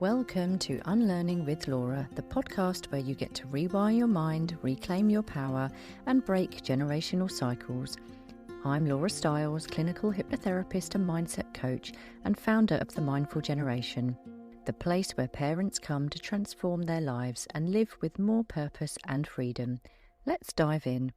Welcome to Unlearning with Laura, the podcast where you get to rewire your mind, reclaim your power, and break generational cycles. I'm Laura Stiles, clinical hypnotherapist and mindset coach, and founder of The Mindful Generation, the place where parents come to transform their lives and live with more purpose and freedom. Let's dive in.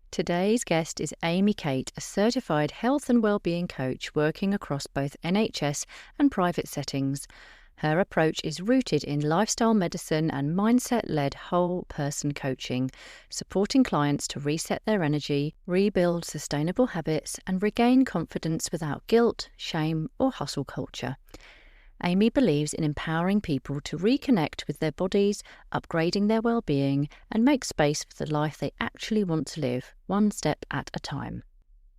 Today's guest is Aimee Kate, a certified health and wellbeing coach working across both NHS and private settings. Her approach is rooted in lifestyle medicine and mindset-led whole person coaching, supporting clients to reset their energy, rebuild sustainable habits, and regain confidence without guilt, shame, or hustle culture. Aimee believes in empowering people to reconnect with their bodies, upgrading their well-being, and make space for the life they actually want to live, one step at a time.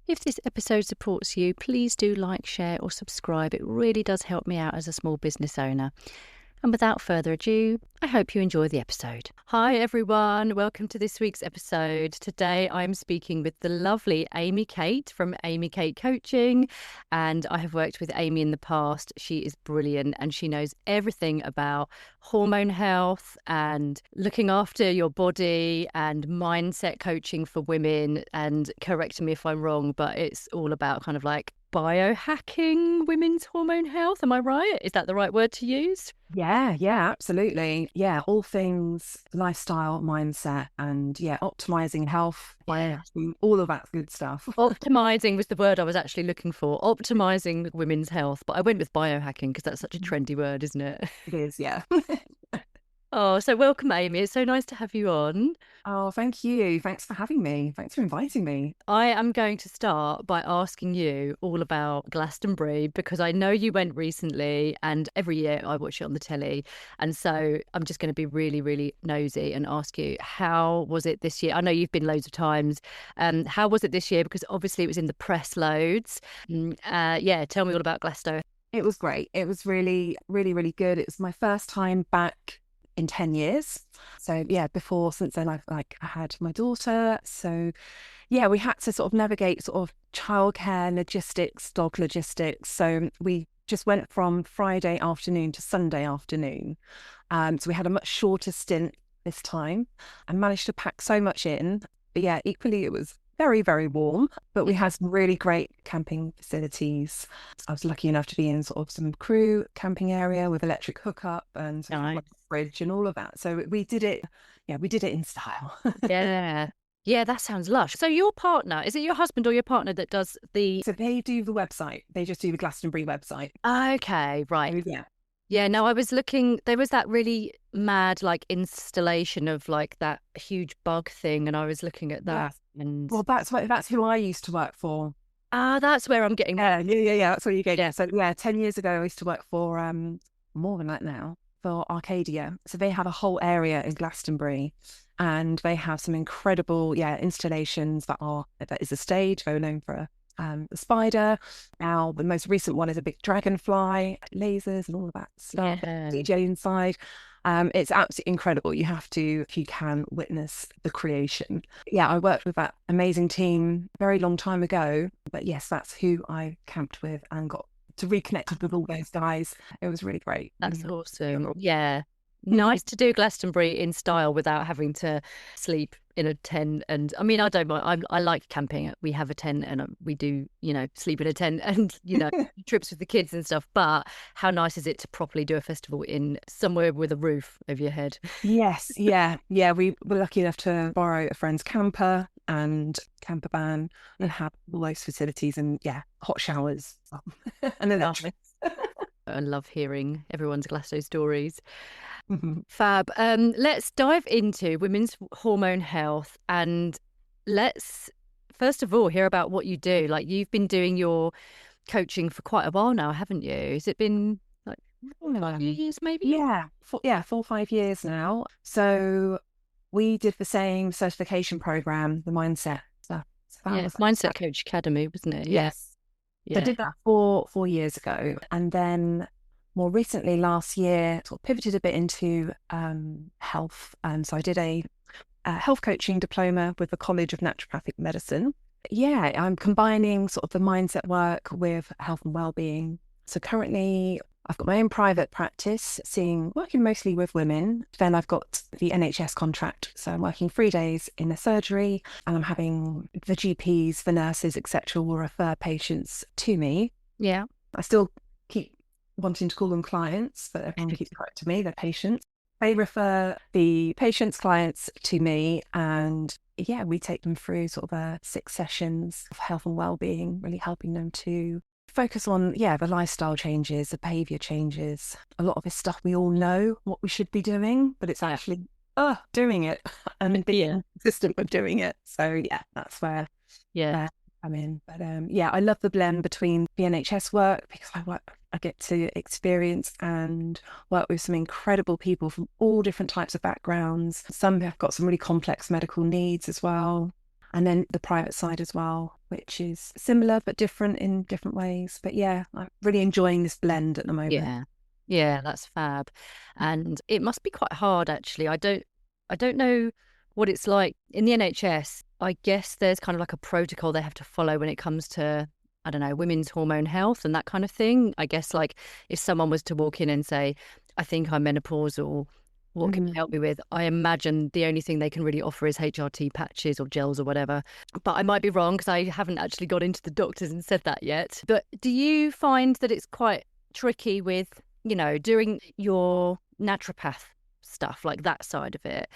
If this episode supports you, please do like, share, or subscribe. It really does help me out as a small business owner. And without further ado, I hope you enjoy the episode. Hi everyone, welcome to this week's episode. Today I'm speaking with the lovely Aimee Kate from Aimee Kate Coaching, and I have worked with Aimee in the past. She is brilliant and she knows everything about hormone health and looking after your body and mindset coaching for women. And correct me if I'm wrong, but it's all about kind of like biohacking women's hormone health. Am I right? Is that the right word to use? Yeah, absolutely. Yeah, all things lifestyle, mindset, and optimizing health, biohacking, all of that good stuff. Optimizing was the word I was actually looking for. Optimizing women's health, but I went with biohacking because that's such a trendy word, isn't it? It is, yeah. Oh, so welcome, Aimee. It's so nice to have you on. Oh, thank you. Thanks for having me. Thanks for inviting me. I am going to start by asking you all about Glastonbury because I know you went recently and every year I watch it on the telly. And so I'm just going to be really, really nosy and ask you, how was it this year? I know you've been loads of times. How was it this year? Because obviously it was in the press loads. Tell me all about Glasgow. It was great. It was really, really, really good. It was my first time back in 10 years. So since then I had my daughter. So we had to sort of navigate sort of childcare logistics, dog logistics. So we just went from Friday afternoon to Sunday afternoon. So we had a much shorter stint this time and managed to pack so much in. But equally it was very, very warm, but we had some really great camping facilities. I was lucky enough to be in sort of some crew camping area with electric hookup and nice. Fridge and all of that. So we did it. Yeah, we did it in style. Yeah, that sounds lush. So your partner, is it your husband or your partner that does the... So they do the website. They just do the Glastonbury website. Okay, right. So, yeah, no, I was looking, there was that really mad like installation of like that huge bug thing, and I was looking at that. And well, that's who I used to work for. That's where I'm getting. Yeah, that's where you go. Yeah. So 10 years ago I used to work for more than that now, for Arcadia. So they have a whole area in Glastonbury, and they have some incredible installations that is a stage, very known for the spider. Now the most recent one is a big dragonfly, lasers and all of that stuff. DJ inside. It's absolutely incredible. You have to, if you can, witness the creation. I worked with that amazing team a very long time ago, but yes, that's who I camped with and got to reconnect with all those guys. It was really great. That's awesome. Yeah. Nice to do Glastonbury in style without having to sleep in a tent. And I mean, I don't mind. I like camping. We have a tent and we do, sleep in a tent and, trips with the kids and stuff. But how nice is it to properly do a festival in somewhere with a roof over your head? Yes. Yeah. We were lucky enough to borrow a friend's camper and camper van and have all those facilities and hot showers and electric. I love hearing everyone's Glasgow stories. Mm-hmm. Fab. Let's dive into women's hormone health, and let's first of all hear about what you do. Like, you've been doing your coaching for quite a while now, haven't you? Has it been like a few years maybe? 4 or 5 years now. So we did the same certification program, the mindset stuff. So Mindset Coach Academy, wasn't it? Yes. So I did that 4 years ago, and then more recently last year sort of pivoted a bit into health. So I did a health coaching diploma with the College of Naturopathic Medicine. I'm combining sort of the mindset work with health and well-being So currently I've got my own private practice, working mostly with women. Then I've got the NHS contract. So I'm working 3 days in a surgery, and I'm having the GPs, the nurses, etc. will refer patients to me. Yeah. I still keep wanting to call them clients, but everyone keeps correcting me, they're patients. They refer the patients' clients to me, and yeah, we take them through sort of 6 sessions of health and well-being, really helping them to focus on, the lifestyle changes, the behavior changes. A lot of this stuff we all know what we should be doing, but it's actually doing it and being consistent with doing it. So yeah, that's where I'm in. But I love the blend between the NHS work, because I get to experience and work with some incredible people from all different types of backgrounds. Some have got some really complex medical needs as well. And then the private side as well, which is similar but different in different ways. But yeah, I'm really enjoying this blend at the moment. Yeah, that's fab. And it must be quite hard, actually. I don't know what it's like in the NHS. I guess there's kind of like a protocol they have to follow when it comes to, I don't know, women's hormone health and that kind of thing. I guess like if someone was to walk in and say, I think I'm menopausal, what can you help me with? I imagine the only thing they can really offer is HRT patches or gels or whatever. But I might be wrong, because I haven't actually got into the doctors and said that yet. But do you find that it's quite tricky with, doing your naturopath stuff, like that side of it?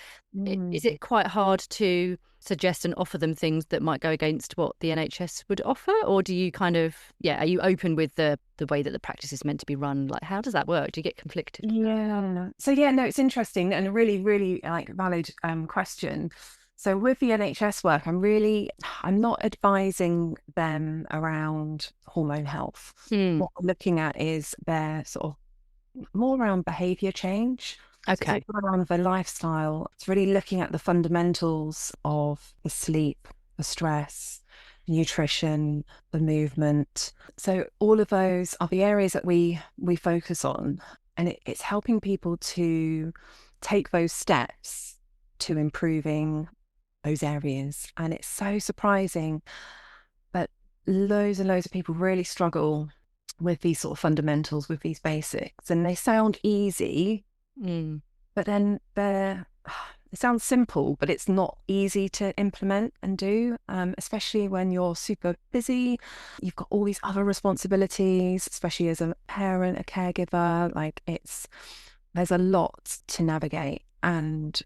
Is it quite hard to suggest and offer them things that might go against what the NHS would offer? Or do you kind of, are you open with the way that the practice is meant to be run? Like, how does that work? Do you get conflicted? Yeah. So no, it's interesting and a really, really valid question. So with the NHS work, I'm not advising them around hormone health. What I'm looking at is their sort of more around behavior change. Okay. So it's around the lifestyle. It's really looking at the fundamentals of the sleep, the stress, nutrition, the movement. So all of those are the areas that we focus on, and it's helping people to take those steps to improving those areas. And it's so surprising, but loads and loads of people really struggle with these sort of fundamentals, with these basics, and they sound easy, but then it sounds simple, but it's not easy to implement and do, especially when you're super busy. You've got all these other responsibilities, especially as a parent, a caregiver. There's a lot to navigate, and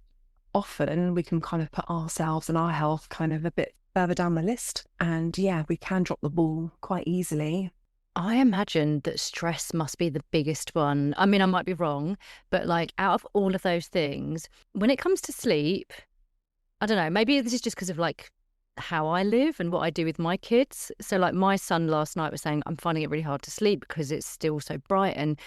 often we can kind of put ourselves and our health kind of a bit further down the list, and we can drop the ball quite easily. I imagine that stress must be the biggest one. I mean, I might be wrong, but like out of all of those things, when it comes to sleep, I don't know, maybe this is just because of like how I live and what I do with my kids. So like my son last night was saying, I'm finding it really hard to sleep because it's still so bright. And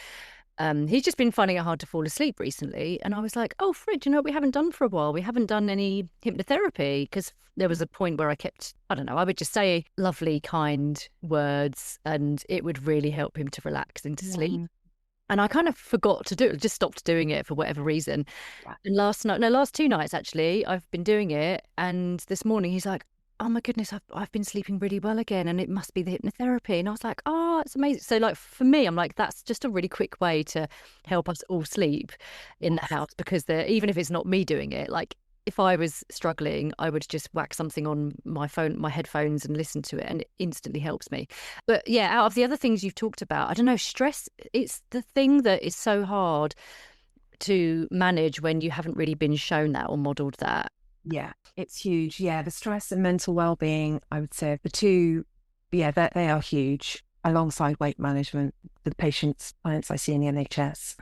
he's just been finding it hard to fall asleep recently. And I was like, oh, Fred, what we haven't done for a while? We haven't done any hypnotherapy, because there was a point where I would just say lovely, kind words, and it would really help him to relax into sleep. And I kind of forgot to do it, just stopped doing it for whatever reason. And last 2 nights, actually, I've been doing it. And this morning he's like, oh my goodness, I've been sleeping really well again, and it must be the hypnotherapy. And I was like, oh, it's amazing. So like for me, I'm like, that's just a really quick way to help us all sleep in the house, because even if it's not me doing it, like if I was struggling, I would just whack something on my phone, my headphones, and listen to it, and it instantly helps me. But yeah, out of the other things you've talked about, I don't know, stress, it's the thing that is so hard to manage when you haven't really been shown that or modeled that. Yeah, it's huge. Yeah, the stress and mental well-being, I would say the two, they are huge alongside weight management. The clients I see in the NHS,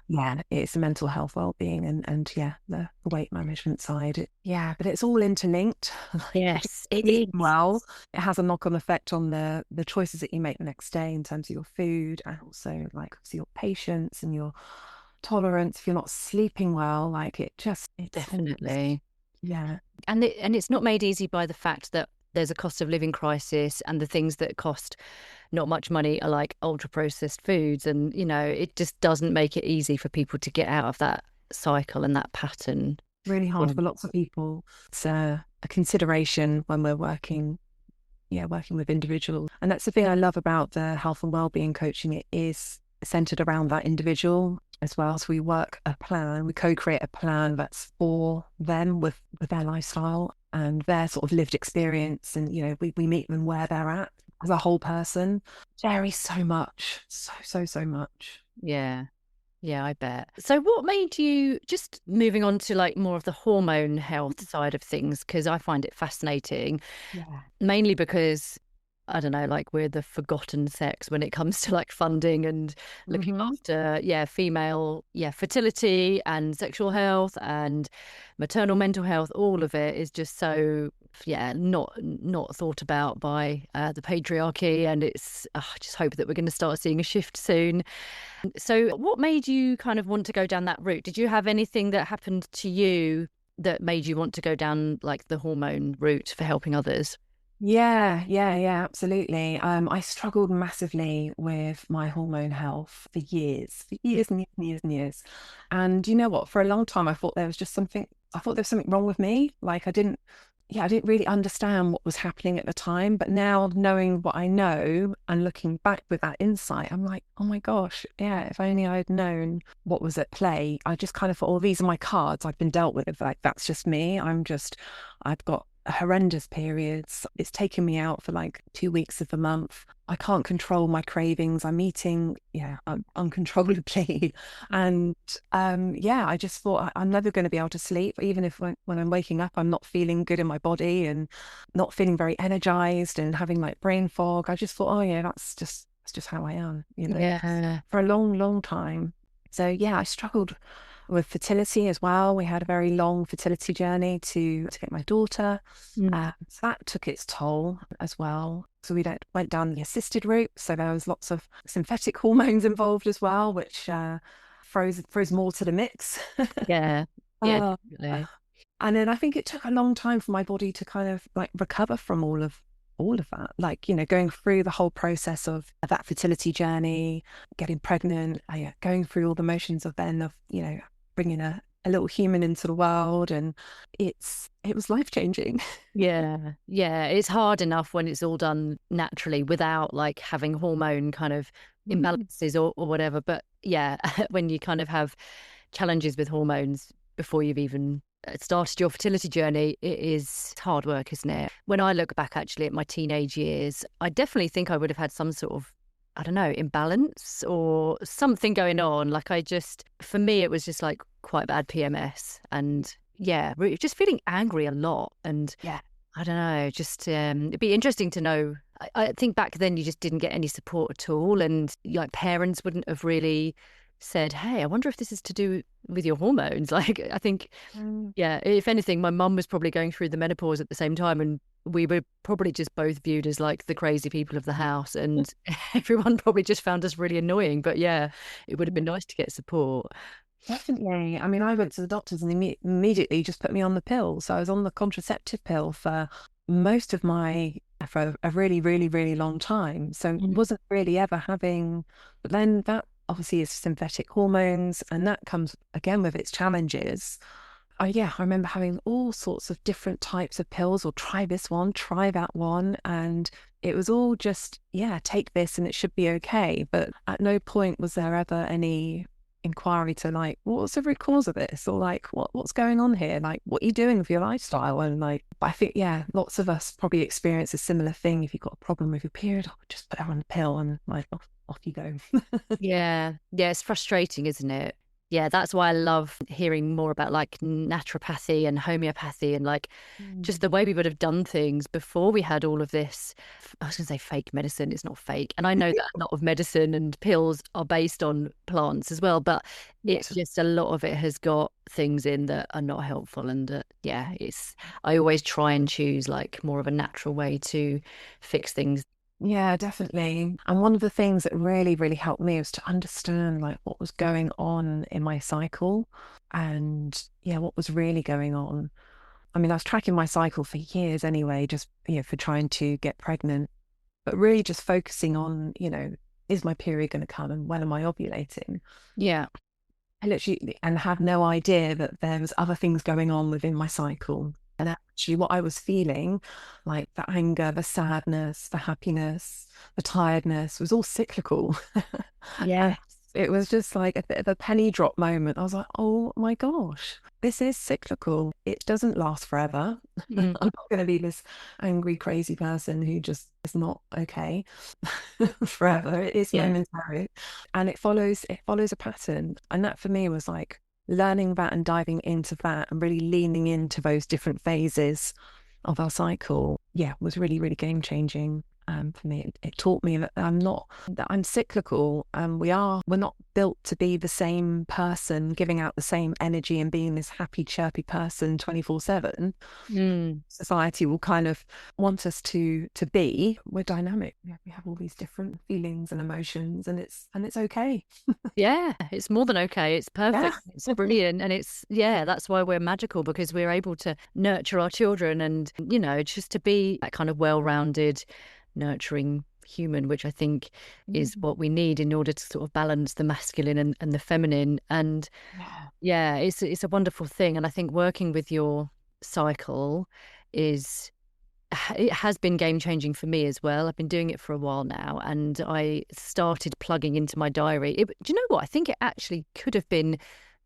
it's the mental health well-being and the weight management side. But it's all interlinked. Yes, it is. Well, it has a knock-on effect on the choices that you make the next day in terms of your food, and also like obviously your patience and your tolerance. If you're not sleeping well, it's Definitely. Yeah. And it's not made easy by the fact that there's a cost of living crisis, and the things that cost not much money are like ultra processed foods, and it just doesn't make it easy for people to get out of that cycle and that pattern. Really hard for lots of people. It's a consideration when we're working with individuals. And that's the thing I love about the health and wellbeing coaching. It is centered around that individual as well. So we work a plan, we co-create a plan that's for them with their lifestyle and their sort of lived experience. And, we meet them where they're at as a whole person. Varies so much, so much. Yeah. Yeah, I bet. So what made you, just moving on to like more of the hormone health side of things, because I find it fascinating, Yeah. mainly because I don't know, like we're the forgotten sex when it comes to like funding and looking Hmm. after, female, fertility and sexual health and maternal mental health. All of it is just so, not thought about by the patriarchy. And I just hope that we're going to start seeing a shift soon. So, what made you kind of want to go down that route? Did you have anything that happened to you that made you want to go down like the hormone route for helping others? Yeah, absolutely. I struggled massively with my hormone health for years and years and years and years. And you know what? For a long time, I thought there was something wrong with me. Like I didn't really understand what was happening at the time. But now knowing what I know and looking back with that insight, I'm like, oh my gosh, yeah, if only I had known what was at play. I just kind of thought, oh, these are my cards. I've been dealt with. Like, that's just me. I've got horrendous periods. It's taken me out for like 2 weeks of the month. I can't control my cravings. I'm eating, uncontrollably. And I just thought I'm never going to be able to sleep, even if when I'm waking up, I'm not feeling good in my body and not feeling very energized and having like brain fog. I just thought, oh yeah, that's just how I am, Yeah. for a long, long time. So yeah, I struggled with fertility as well. We had a very long fertility journey to get my daughter. Mm. So that took its toll as well. So went down the assisted route. So there was lots of synthetic hormones involved as well, which throws more to the mix. Yeah. Yeah, Uh, definitely. and then I think it took a long time for my body to kind of like recover from all of that. Like, going through the whole process of that fertility journey, getting pregnant, yeah, going through all the motions of bringing a little human into the world. And it was life-changing. Yeah. Yeah. It's hard enough when it's all done naturally without like having hormone kind of Mm. imbalances or whatever. But yeah, when you kind of have challenges with hormones before you've even started your fertility journey, it's hard work, isn't it? When I look back actually at my teenage years, I definitely think I would have had some sort of, I don't know, imbalance or something going on. Like for me, it was just like quite bad PMS and just feeling angry a lot. And Yeah. I don't know, just it'd be interesting to know. I think back then you just didn't get any support at all. And like parents wouldn't have really said, hey, I wonder if this is to do with your hormones. Like, I think, Mm. yeah, if anything, my mum was probably going through the menopause at the same time. And we were probably just both viewed as like the crazy people of the house. And everyone probably just found us really annoying. But yeah, it would have been nice to get support. Definitely. I mean, I went to the doctors and immediately just put me on the pill. So I was on the contraceptive pill for for a really, really, really long time. So Mm. wasn't really ever having, but then that obviously is synthetic hormones and that comes again with its challenges. Yeah, I remember having all sorts of different types of pills or try this one, try that one. And it was all just, yeah, take this and it should be okay. But at no point was there ever any inquiry to like, what's the root cause of this? Or like, what's going on here? Like, what are you doing with your lifestyle? And like, but I think, yeah, lots of us probably experience a similar thing. If you've got a problem with your period, just put her on the pill and like, off you go. Yeah. Yeah. It's frustrating, isn't it? Yeah. That's why I love hearing more about like naturopathy and homeopathy and like just the way we would have done things before we had all of this. I was going to say fake medicine. It's not fake. And I know that a lot of medicine and pills are based on plants as well, but it's Yes. just a lot of it has got things in that are not helpful. And I always try and choose like more of a natural way to fix things. Yeah, definitely. And one of the things that really, really helped me was to understand like what was going on in my cycle and yeah, what was really going on. I mean, I was tracking my cycle for years anyway, just for trying to get pregnant, but really just focusing on, is my period going to come and when am I ovulating? Yeah. I literally and had no idea that there was other things going on within my cycle. And actually what I was feeling, like the anger, the sadness, the happiness, the tiredness was all cyclical. Yeah. It was just like a bit of a penny drop moment. I was like, oh my gosh, this is cyclical. It doesn't last forever. I'm Mm. not going to be this angry, crazy person who just is not okay forever. It is Yeah. momentary, and it follows a pattern. And that for me was like learning that and diving into that and really leaning into those different phases of our cycle. Yeah, was really, really game changing. For me, it taught me that I'm cyclical, and we're not built to be the same person, giving out the same energy and being this happy, chirpy person 24/7. Mm. Society will kind of want us to be. We're dynamic. We have all these different feelings and emotions, and it's okay. Yeah, it's more than okay. It's Yeah. perfect. It's brilliant. And that's why we're magical, because we're able to nurture our children and, just to be that kind of well-rounded, nurturing human, which I think is what we need in order to sort of balance the masculine and the feminine. And Yeah. yeah, it's a wonderful thing. And I think working with your cycle is it has been game changing for me as well. I've been doing it for a while now, and I started plugging into my diary. Do you know what? I think it actually could have been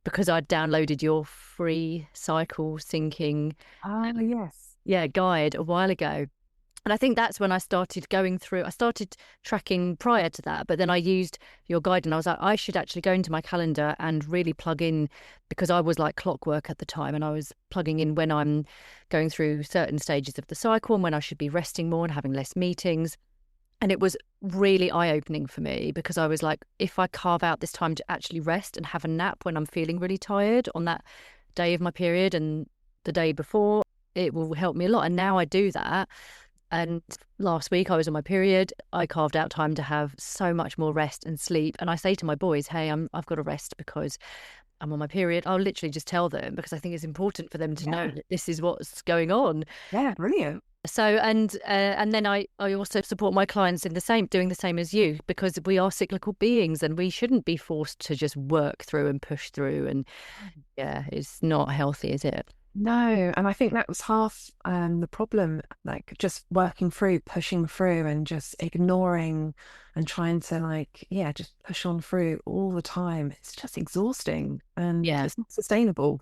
because I'd downloaded your free cycle syncing, Ah, yes. guide a while ago. And I think that's when I started going through. I started tracking prior to that, but then I used your guide and I was like, I should actually go into my calendar and really plug in, because I was like clockwork at the time, and I was plugging in when I'm going through certain stages of the cycle and when I should be resting more and having less meetings. And it was really eye-opening for me, because I was like, if I carve out this time to actually rest and have a nap when I'm feeling really tired on that day of my period and the day before, it will help me a lot. And now I do that. And last week I was on my period. I carved out time to have so much more rest and sleep. And I say to my boys, hey, I've got to rest because I'm on my period. I'll literally just tell them, because I think it's important for them to know Yeah. that this is what's going on. Yeah, brilliant. So, and then I also support my clients in doing the same as you, because we are cyclical beings and we shouldn't be forced to just work through and push through. And yeah, it's not healthy, is it? No, and I think that was half the problem, like just working through, pushing through, and just ignoring and trying to just push on through all the time. It's just exhausting and Yeah. it's not sustainable.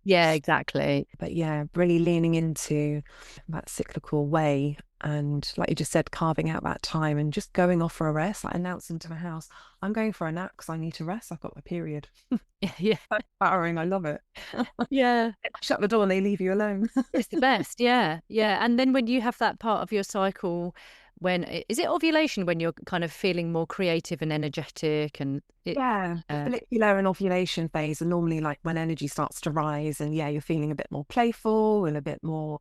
Yeah, exactly. But yeah, really leaning into that cyclical way. And like you just said, carving out that time and just going off for a rest, like announcing to my house, I'm going for a nap because I need to rest. I've got my period. Yeah. That's empowering. I love it. Yeah. Shut the door and they leave you alone. It's the best. Yeah. Yeah. And then when you have that part of your cycle, is it ovulation when you're kind of feeling more creative and energetic and Yeah, the follicular and ovulation phase are normally like when energy starts to rise, and yeah, you're feeling a bit more playful and a bit more,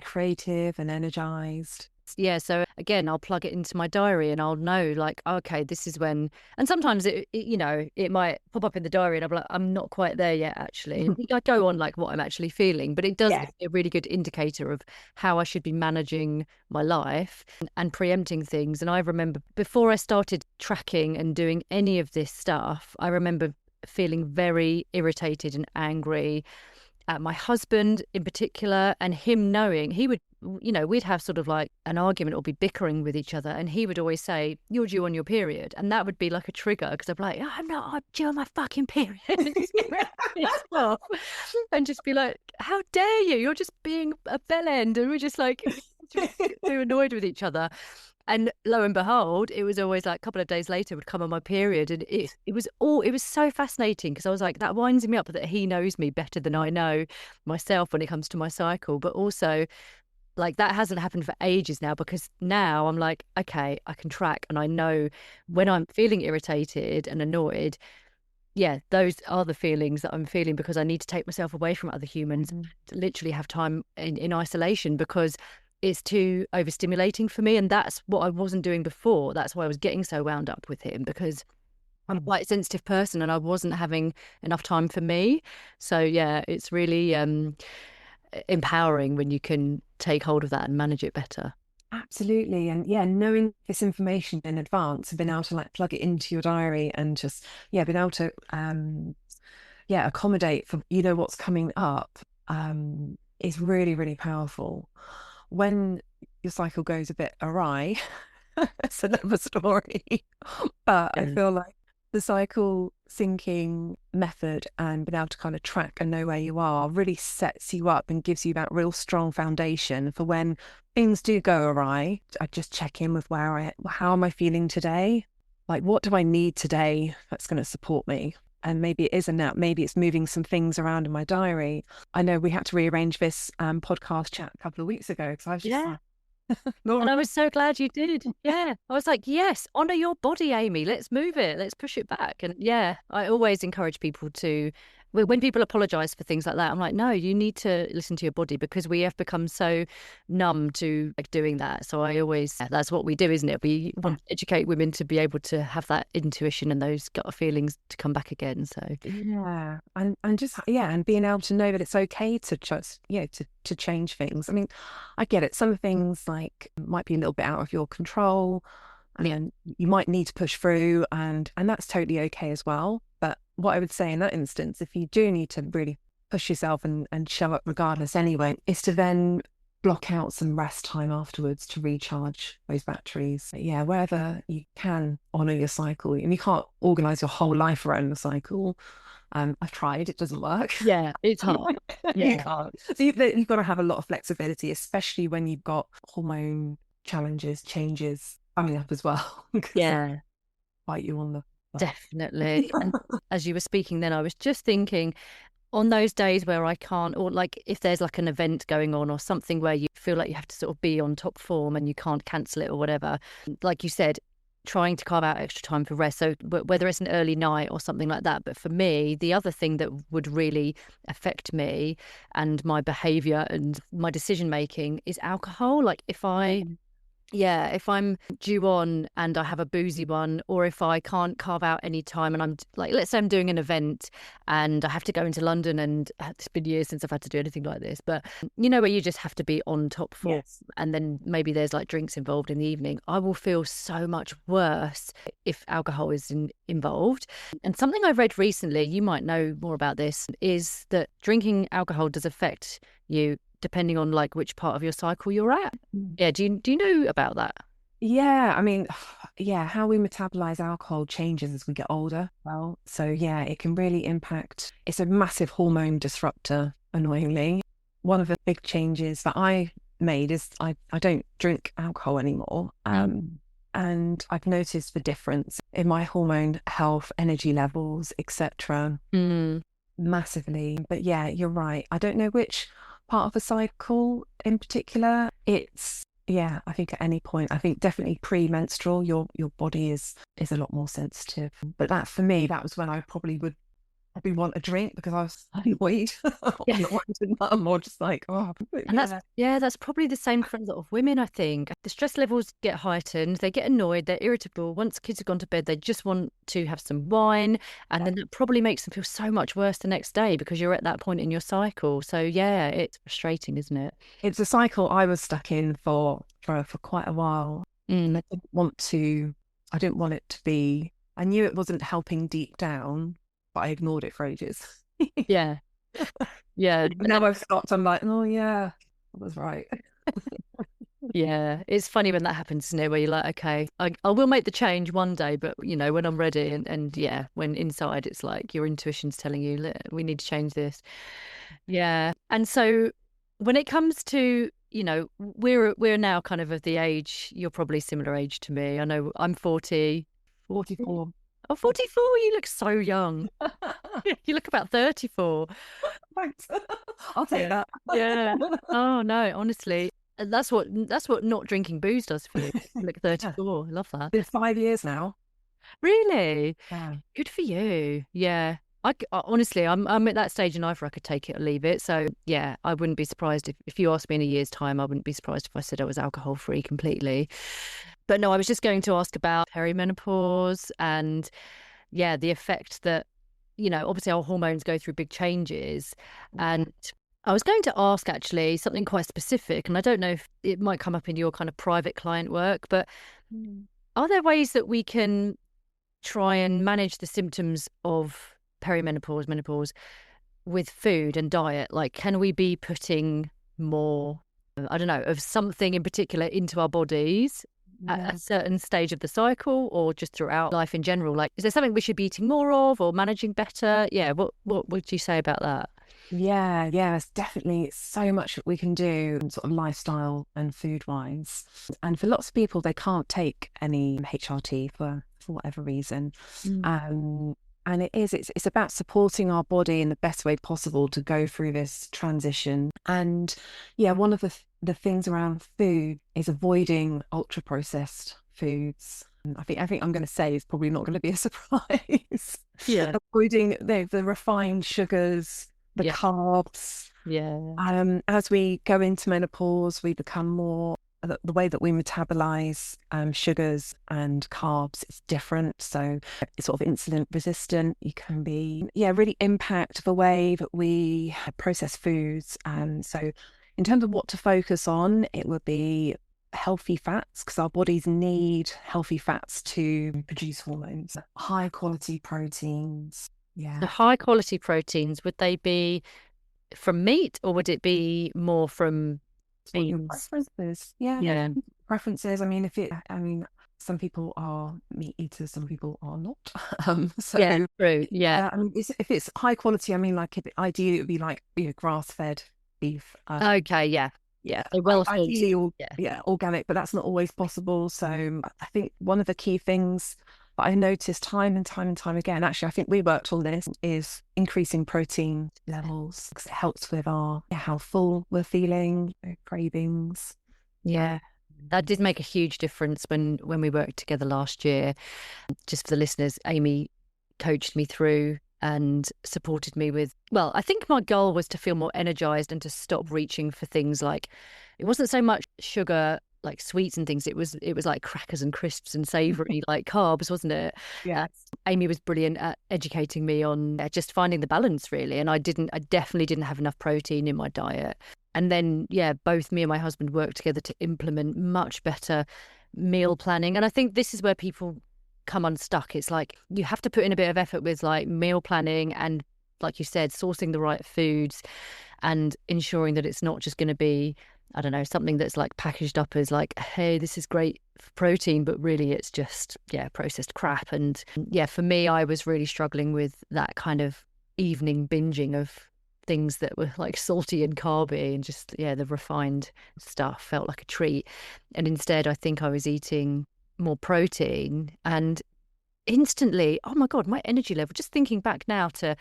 creative and energized. yeah, so again, I'll plug it into my diary and I'll know like, okay, this is when, and sometimes it might pop up in the diary and I'm like, I'm not quite there yet, actually. I go on like what I'm actually feeling, but it does Yeah. give me a really good indicator of how I should be managing my life and preempting things. And I remember before I started tracking and doing any of this stuff, I remember feeling very irritated and angry at my husband in particular, and him knowing he would, we'd have sort of like an argument or be bickering with each other, and he would always say, "You're due on your period," and that would be like a trigger, because I'd be like, "I'm not, I'm due on my fucking period." And just be like, "How dare you? You're just being a bellend," and we're just like just too annoyed with each other. And lo and behold, it was always like a couple of days later would come on my period. And it was so fascinating, because I was like, that winds me up that he knows me better than I know myself when it comes to my cycle. But also, like, that hasn't happened for ages now, because now I'm like, okay, I can track and I know when I'm feeling irritated and annoyed. Yeah, those are the feelings that I'm feeling, because I need to take myself away from other humans, to literally have time in isolation, because it's too overstimulating for me. And that's what I wasn't doing before. That's why I was getting so wound up with him, because I'm quite a sensitive person and I wasn't having enough time for me. So yeah, it's really empowering when you can take hold of that and manage it better. Absolutely. And yeah, knowing this information in advance and being able to like plug it into your diary and just, being able to, accommodate for, what's coming up, is really, really powerful. When your cycle goes a bit awry, it's another story. But I Yeah. feel like the cycle syncing method and being able to kind of track and know where you are really sets you up and gives you that real strong foundation for when things do go awry. I just check in with how am I feeling today? Like, what do I need today that's going to support me? And maybe it isn't that. Maybe it's moving some things around in my diary. I know we had to rearrange this podcast chat a couple of weeks ago because I was just like, And I was so glad you did. Yeah. I was like, yes, honor your body, Aimee. Let's move it. Let's push it back. And yeah, I always encourage people to, when people apologize for things like that, I'm like, no, you need to listen to your body, because we have become so numb to like doing that. So I always, that's what we do, isn't it? We want to educate women to be able to have that intuition and those gut feelings to come back again. So yeah, and just and being able to know that it's okay to just to change things. I mean, I get it. Some things like might be a little bit out of your control, and you might need to push through, and that's totally okay as well. But what I would say in that instance, if you do need to really push yourself and show up regardless anyway, is to then block out some rest time afterwards to recharge those batteries. But yeah, wherever you can honour your cycle, and you can't organise your whole life around the cycle. I've tried, it doesn't work. Yeah, it's hard. You can't. So you've got to have a lot of flexibility, especially when you've got hormone challenges, changes coming up as well. Yeah. Bite you on the butt. Definitely. And as you were speaking then, I was just thinking, on those days where I can't, or like if there's like an event going on or something where you feel like you have to sort of be on top form and you can't cancel it or whatever, like you said, trying to carve out extra time for rest. So whether it's an early night or something like that. But for me, the other thing that would really affect me and my behavior and my decision making is alcohol. Like if I'm due on and I have a boozy one, or if I can't carve out any time and I'm like, let's say I'm doing an event and I have to go into London, and it's been years since I've had to do anything like this, but you know, where you just have to be on top form, and then maybe there's like drinks involved in the evening, I will feel so much worse if alcohol is involved. And something I read recently, you might know more about this, is that drinking alcohol does affect you depending on like which part of your cycle you're at. Yeah, do you know about that? Yeah, I mean, how we metabolize alcohol changes as we get older. Well, so yeah, it can really impact. It's a massive hormone disruptor, annoyingly. One of the big changes that I made is I don't drink alcohol anymore. And I've noticed the difference in my hormone health, energy levels, etc. Massively. But yeah, you're right. I don't know which part of the cycle in particular. I think at any point, I think definitely pre-menstrual, your body is a lot more sensitive. But that, for me, that was when I probably want a drink because I was annoyed. Or just like, and that's probably the same for a lot of women. I think the stress levels get heightened, they get annoyed, they're irritable. Once kids have gone to bed, they just want to have some wine, and then that probably makes them feel so much worse the next day because you're at that point in your cycle. So yeah, it's frustrating, isn't it? It's a cycle I was stuck in for quite a while. I didn't want it to be, I knew it wasn't helping deep down, but I ignored it for ages. Yeah. Now I've stopped. I'm like, oh yeah, I was right. Yeah, it's funny when that happens, isn't it? Where you're like, okay, I will make the change one day, but you know, when I'm ready, and yeah, when inside it's like your intuition's telling you, we need to change this. Yeah. And so when it comes to, you know, we're now kind of the age, you're probably similar age to me. I know I'm 44. Oh, 44, you look so young. You look about 34. Thanks. I'll take that. Yeah. Oh no, honestly. That's what not drinking booze does for you. You look 34. I love that. It's 5 years now. Really? Yeah. Good for you. Yeah. Honestly, I'm at that stage in life where I could take it or leave it. So yeah, I wouldn't be surprised if you asked me in a year's time, I wouldn't be surprised if I said I was alcohol free completely. But no, I was just going to ask about perimenopause and yeah, the effect that, you know, obviously our hormones go through big changes. And I was going to ask actually something quite specific, and I don't know if it might come up in your kind of private client work, but are there ways that we can try and manage the symptoms of perimenopause, menopause with food and diet? Like, can we be putting more, I don't know, of something in particular into our bodies at Yeah. a certain stage of the cycle or just throughout life in general? Like, is there something we should be eating more of or managing better? Yeah, what would you say about that? Yeah, yeah, it's definitely so much that we can do sort of lifestyle and food wise. And for lots of people, they can't take any HRT for whatever reason. Mm. Um, and it's about supporting our body in the best way possible to go through this transition. And yeah, one of the things around food is avoiding ultra processed foods. I think I'm going to say is probably not going to be a surprise. Yeah. Avoiding the refined sugars, the Yeah. carbs. Yeah. As we go into menopause, we become more, the way that we metabolize sugars and carbs is different. So it's sort of insulin resistant. You can be, yeah, really impact the way that we process foods. So in terms of what to focus on, it would be healthy fats, because our bodies need healthy fats to produce hormones. High quality proteins. The Yeah. high quality proteins, would they be from meat or would it be more from What your beans? preferences? Yeah, Yeah. preferences. I mean, some people are meat eaters, some people are not. Yeah, So true. Yeah. I mean, if it's high quality, I mean, like if ideally it would be like grass-fed beef. Okay. Yeah. Yeah. Yeah, So well filled. ideally, all Yeah. yeah, organic, but that's not always possible. So I think one of the key things that I noticed time and time and time again, actually, I think we worked on this, is increasing protein levels, because it helps with our how full we're feeling, cravings. Yeah. That did make a huge difference when we worked together last year. Just for the listeners, Aimee coached me through and supported me with, well, I think my goal was to feel more energized and to stop reaching for things like, it wasn't so much sugar, like sweets and things. It was like crackers and crisps and savory like carbs, wasn't it? Yeah. Aimee was brilliant at educating me on just finding the balance, really. And I definitely didn't have enough protein in my diet. And then, yeah, both me and my husband worked together to implement much better meal planning. And I think this is where people come unstuck. It's like you have to put in a bit of effort with like meal planning and, like you said, sourcing the right foods and ensuring that it's not just going to be, I don't know, something that's like packaged up as like, hey, this is great for protein, but really it's just, yeah, processed crap. And yeah, for me, I was really struggling with that kind of evening binging of things that were like salty and carby, and just, yeah, the refined stuff felt like a treat. And instead, I think I was eating more protein, and instantly, oh my God, my energy level, just thinking back now to,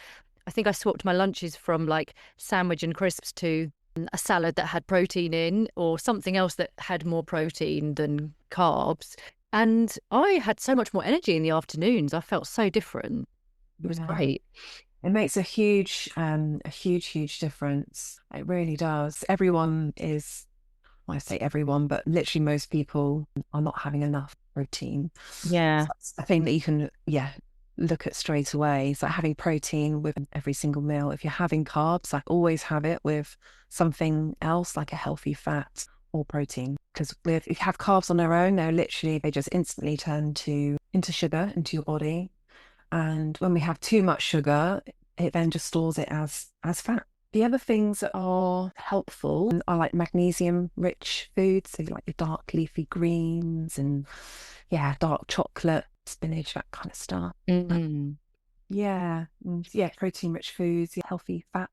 I think I swapped my lunches from like sandwich and crisps to a salad that had protein in, or something else that had more protein than carbs. And I had so much more energy in the afternoons. I felt so different. It was Yeah. great. It makes a huge difference. It really does. Everyone is, well, I say everyone, but literally most people are not having enough protein. So Yeah. that's a thing that you can, yeah, look at straight away. So having protein with every single meal. If you're having carbs, like always have it with something else, like a healthy fat or protein. Because if you have carbs on their own, they just instantly turn into sugar into your body. And when we have too much sugar, it then just stores it as fat. The other things that are helpful are like magnesium rich foods, so like your dark leafy greens and yeah, dark chocolate, spinach, that kind of stuff. Mm. Yeah, and yeah, protein rich foods, yeah, healthy fat.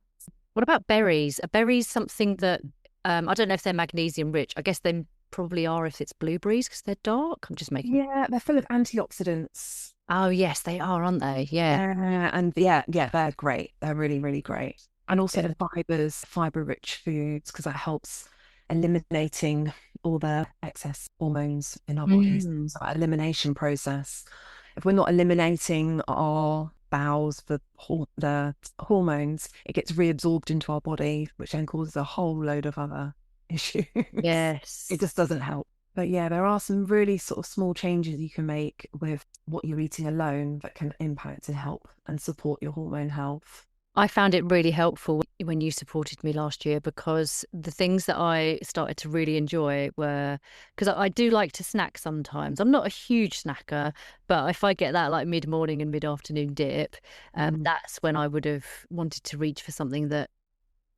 What about berries? Are berries something that, I don't know if they're magnesium rich. I guess they probably are if it's blueberries because they're dark. I'm just making. Yeah, they're full of antioxidants. Oh, yes, they are, aren't they? Yeah. And yeah, they're great. They're really, really great. And also Yeah. the fiber rich foods, because that helps eliminating all the excess hormones in our bodies. Mm. So that elimination process. If we're not eliminating our bowels for the hormones, it gets reabsorbed into our body, which then causes a whole load of other issues. Yes. It just doesn't help. But yeah, there are some really sort of small changes you can make with what you're eating alone that can impact and help and support your hormone health. I found it really helpful when you supported me last year, because the things that I started to really enjoy were, because I do like to snack sometimes. I'm not a huge snacker, but if I get that like mid-morning and mid-afternoon dip, Mm. that's when I would have wanted to reach for something that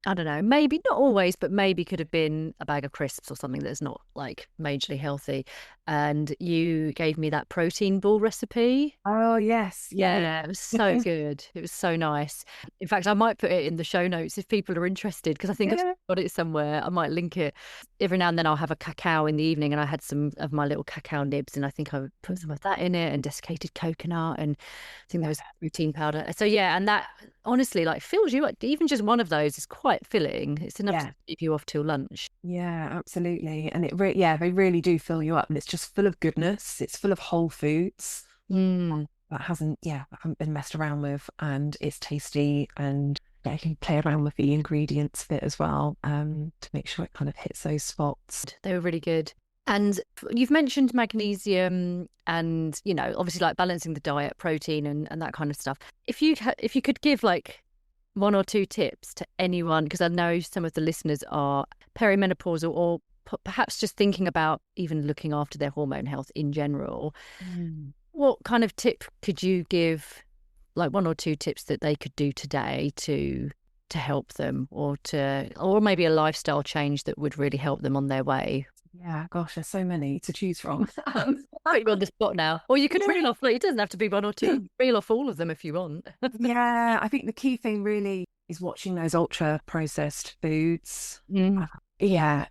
I don't know, maybe not always, but maybe could have been a bag of crisps or something that's not like majorly healthy. And you gave me that protein ball recipe. Oh, yes. Yeah. Yeah, it was so good. It was so nice. In fact, I might put it in the show notes if people are interested, because I think I've Yeah. got it somewhere. I might link it. Every now and then I'll have a cacao in the evening, and I had some of my little cacao nibs, and I think I would put some of that in it, and desiccated coconut, and I think there was protein powder. So yeah, and that honestly like fills you up. Even just one of those is quite filling. It's enough to Yeah. keep you off till lunch. Yeah, absolutely. And yeah, they really do fill you up, and it's just full of goodness. It's full of whole foods Mm. that haven't been messed around with, and it's tasty, and yeah, you can play around with the ingredients of it as well, to make sure it kind of hits those spots. They were really good. And you've mentioned magnesium and, obviously like balancing the diet, protein and that kind of stuff. If you could give like one or two tips to anyone, because I know some of the listeners are perimenopausal or perhaps just thinking about even looking after their hormone health in general, what kind of tip could you give, like one or two tips that they could do today to help them, or maybe a lifestyle change that would really help them on their way? Yeah, gosh, there's so many to choose from. Put you on the spot now. Or you could reel off, like, it doesn't have to be one or two. Reel off all of them if you want. Yeah, I think the key thing really is watching those ultra processed foods. Mm. Yeah,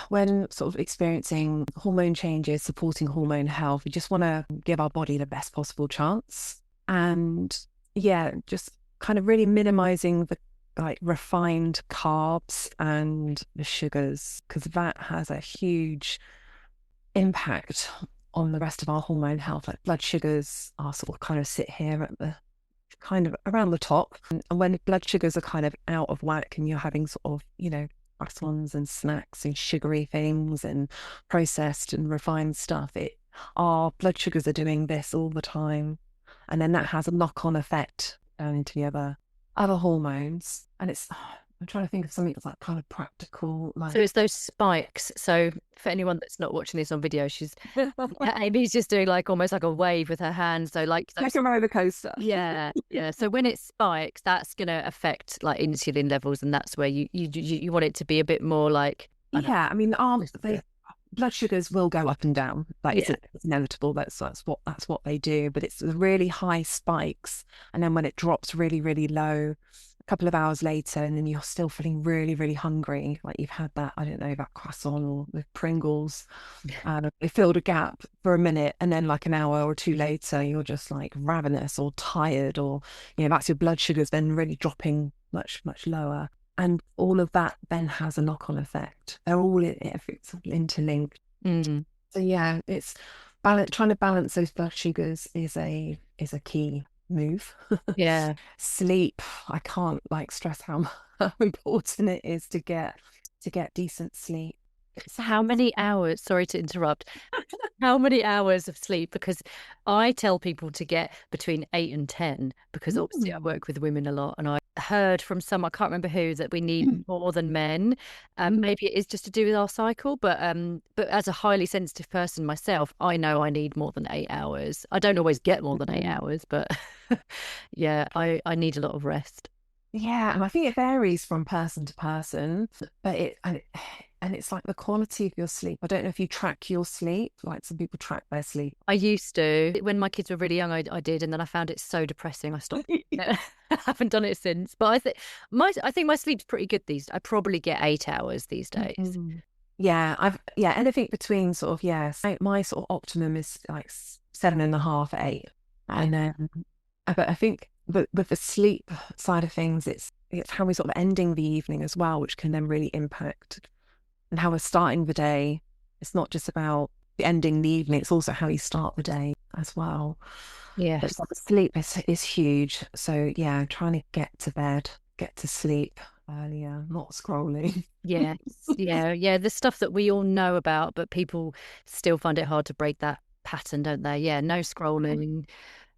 when sort of experiencing hormone changes, supporting hormone health, we just want to give our body the best possible chance. And yeah, just kind of really minimizing the like refined carbs and the sugars, because that has a huge impact on the rest of our hormone health. Like blood sugars are sort of kind of sit here at the kind of around the top. And when blood sugars are kind of out of whack and you're having sort of, croissants and snacks and sugary things and processed and refined stuff, our blood sugars are doing this all the time. And then that has a knock-on effect down into the other hormones. And I'm trying to think of something that's like kind of practical. So it's those spikes. So for anyone that's not watching this on video, Amy's just doing like almost like a wave with her hand. So like a roller coaster. Yeah. So when it spikes, that's going to affect like insulin levels, and that's where you want it to be a bit more like. I mean, blood sugars will go up and down. Like it's inevitable. That's what they do. But it's the really high spikes, and then when it drops really, really low, a couple of hours later, and then you're still feeling really, really hungry, like you've had that, I don't know, that croissant or the Pringles, and it filled a gap for a minute, and then like an hour or two later, you're just like ravenous or tired, or that's your blood sugars then really dropping much, much lower. And all of that then has a knock-on effect. They're all interlinked. Mm. So yeah, it's trying to balance those blood sugars is a key move. Yeah. Sleep, I can't like stress how important it is to get decent sleep. How many hours, sorry to interrupt, how many hours of sleep? Because I tell people to get between 8 and 10, because obviously I work with women a lot, and I heard from some, I can't remember who, that we need more than men. Maybe it is just to do with our cycle, but as a highly sensitive person myself, I know I need more than 8 hours. I don't always get more than 8 hours, but yeah, I need a lot of rest. Yeah, and I think it varies from person to person, but and it's like the quality of your sleep. I don't know if you track your sleep, like some people track their sleep. I used to. When my kids were really young, I did, and then I found it so depressing. I stopped. I haven't done it since. But I think my sleep's pretty good these. I probably get 8 hours these days. Yeah, anything between sort of my sort of optimum is like 7.5, 8, and then but I think with the sleep side of things, it's how we're sort of ending the evening as well, which can then really impact, and how we're starting the day. It's not just about the ending the evening, it's also how you start the day as well. Yeah. But sleep is huge. So yeah, trying to get to bed, get to sleep earlier, not scrolling. Yeah. The stuff that we all know about, but people still find it hard to break that pattern, don't they? Yeah, no scrolling,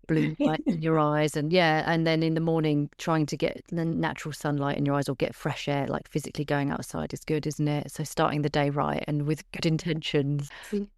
blue light in your eyes, and then in the morning trying to get the natural sunlight in your eyes or get fresh air, like physically going outside is good, isn't it? So starting the day right and with good intentions.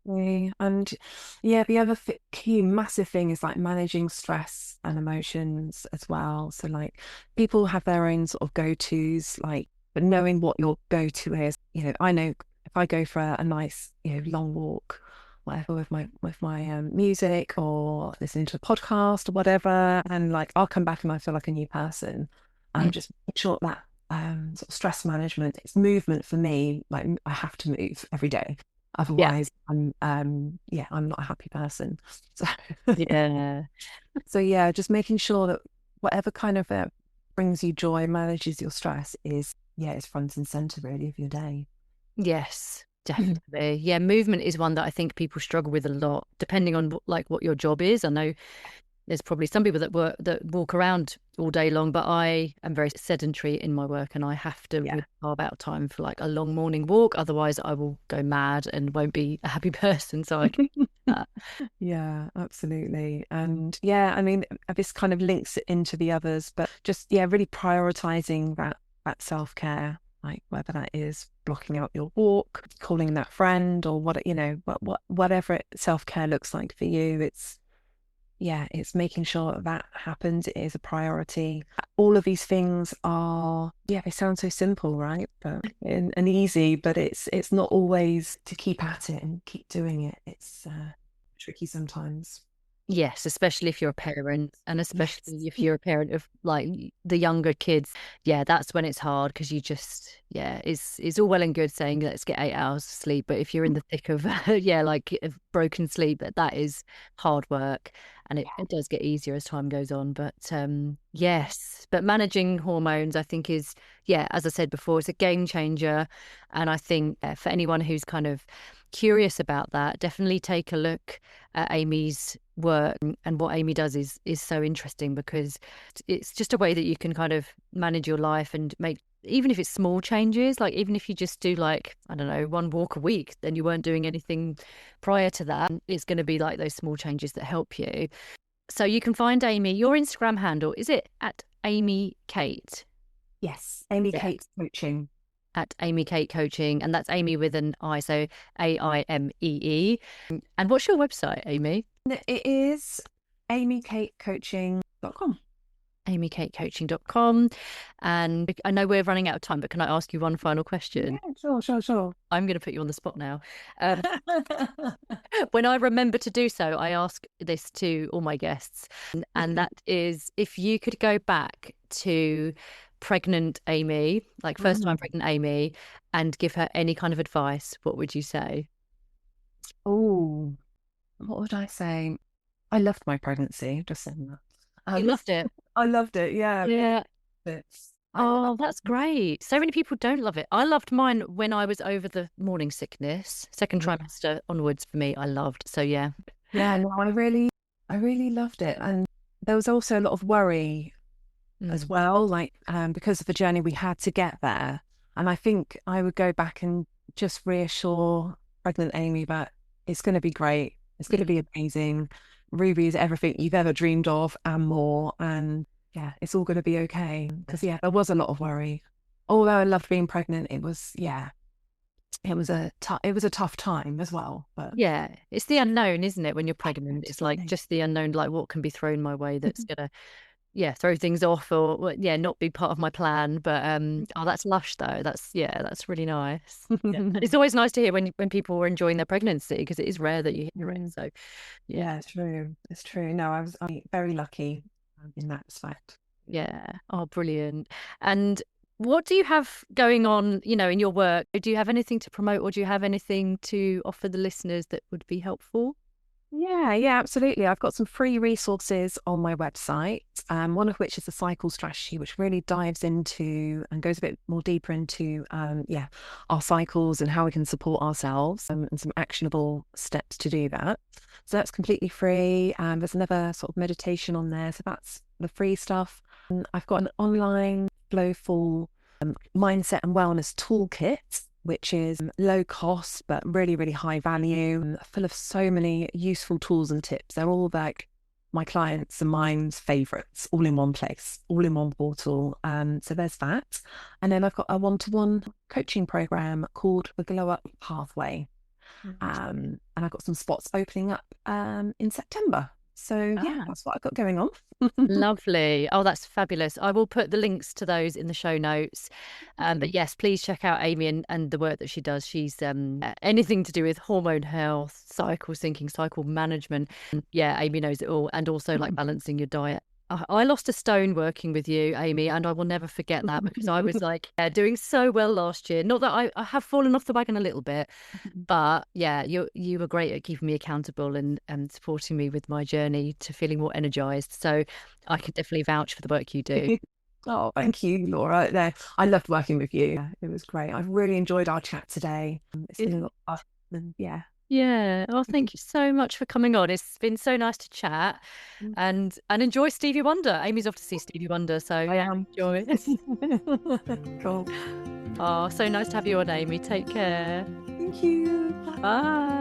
And yeah, the other key massive thing is like managing stress and emotions as well. So like people have their own sort of go-tos, like but knowing what your go-to is, I know if I go for a nice, long walk, whatever, with my music or listening to a podcast or whatever, and like I'll come back and I feel like a new person. Mm. Just make sure that sort of stress management, it's movement for me. Like I have to move every day, Yeah. otherwise I'm not a happy person. So Yeah. so yeah, just making sure that whatever kind of brings you joy, manages your stress is front and center really of your day. Yes, definitely. Yeah, movement is one that I think people struggle with a lot, depending on what your job is. I know there's probably some people that walk around all day long, but I am very sedentary in my work, and I have to Yeah. carve out time for like a long morning walk. Otherwise, I will go mad and won't be a happy person. So I can do that. Yeah, absolutely. And yeah, I mean, this kind of links it into the others, but just, yeah, really prioritizing that self-care, like whether that is blocking out your walk, calling that friend, or whatever self-care looks like for you. It's making sure that happens. It is a priority. All of these things are, yeah, they sound so simple, right? But and easy, but it's not always to keep at it and keep doing it. It's tricky sometimes. Yes, especially if you're a parent, and Yes. especially if you're a parent of like the younger kids. Yeah, that's when it's hard because you just, yeah, it's all well and good saying let's get 8 hours of sleep, but if you're in the thick of yeah, like of broken sleep, that is hard work, and it does get easier as time goes on. But yes, but managing hormones, I think is, yeah, as I said before, it's a game changer, and I think for anyone who's kind of curious about that, definitely take a look at Aimee's work, and what Aimee does is so interesting because it's just a way that you can kind of manage your life and make, even if it's small changes, like even if you just do like, I don't know, one walk a week, then you weren't doing anything prior to that, it's going to be like those small changes that help you. So you can find Aimee, your Instagram handle, is it at Aimee Kate? Yes. Aimee Yeah, Kate Coaching. at Aimee Kate Coaching, and that's Aimee with an I, so AIMEE. And what's your website, Aimee? It is aimeekatecoaching.com. AimeeKateCoaching.com. And I know we're running out of time, but can I ask you one final question? Yeah, sure. I'm going to put you on the spot now. When I remember to do so, I ask this to all my guests, and that is if you could go back to pregnant Aimee, like first time pregnant Aimee, and give her any kind of advice, what would you say? Oh, what would I say? I loved my pregnancy, just saying that. You loved it. I loved it, yeah. Yeah. But Oh, that's great. So many people don't love it. I loved mine when I was over the morning sickness, second trimester onwards for me, I loved. So yeah. yeah, no, I really loved it. And there was also a lot of worry as Mm. well, like because of the journey we had to get there. And I think I would go back and just reassure pregnant Aimee that it's going to be great. It's going to be amazing. Ruby is everything you've ever dreamed of and more. And yeah, it's all going to be okay. Because yeah, there was a lot of worry. Although I loved being pregnant, it was a tough time as well. But Yeah, it's the unknown, isn't it? When you're pregnant, it's like absolutely. just the unknown, like what can be thrown my way that's gonna, yeah, throw things off or well, yeah, not be part of my plan. But oh, that's lush though. That's really nice. Yeah. And it's always nice to hear when people are enjoying their pregnancy because it is rare that you hear it. So yeah, Yeah, true. It's true. No, I'm very lucky in that respect. yeah. Oh, brilliant. And what do you have going on, in your work? Do you have anything to promote, or do you have anything to offer the listeners that would be helpful? Yeah, absolutely. I've got some free resources on my website, one of which is the cycle strategy, which really dives into and goes a bit more deeper into, our cycles and how we can support ourselves, and some actionable steps to do that. So that's completely free. There's another sort of meditation on there. So that's the free stuff. And I've got an online flowful mindset and wellness toolkit, which is low cost but really, really high value, and full of so many useful tools and tips. They're all like my clients and mine's favorites, all in one place, all in one portal. So there's that. And then I've got a one-to-one coaching program called the Glow Up Pathway. Nice. And I've got some spots opening up in September. So yeah, Ah. that's what I've got going on. Lovely. Oh, that's fabulous. I will put the links to those in the show notes. But yes, please check out Aimee and the work that she does. She's anything to do with hormone health, cycle syncing, cycle management. And yeah, Aimee knows it all. And also like balancing your diet. I lost a stone working with you, Aimee, and I will never forget that because I was like doing so well last year. Not that I have fallen off the wagon a little bit, but yeah, you were great at keeping me accountable and supporting me with my journey to feeling more energized. So I can definitely vouch for the work you do. Oh, thank you, Laura. No, I loved working with you. It was great. I've really enjoyed our chat today. It's been a lot of fun. Yeah. Yeah. Oh, thank you so much for coming on. It's been so nice to chat and enjoy Stevie Wonder. Amy's off to see Stevie Wonder, so I am. enjoy it. Cool. Oh, so nice to have you on, Aimee. Take care. Thank you. Bye.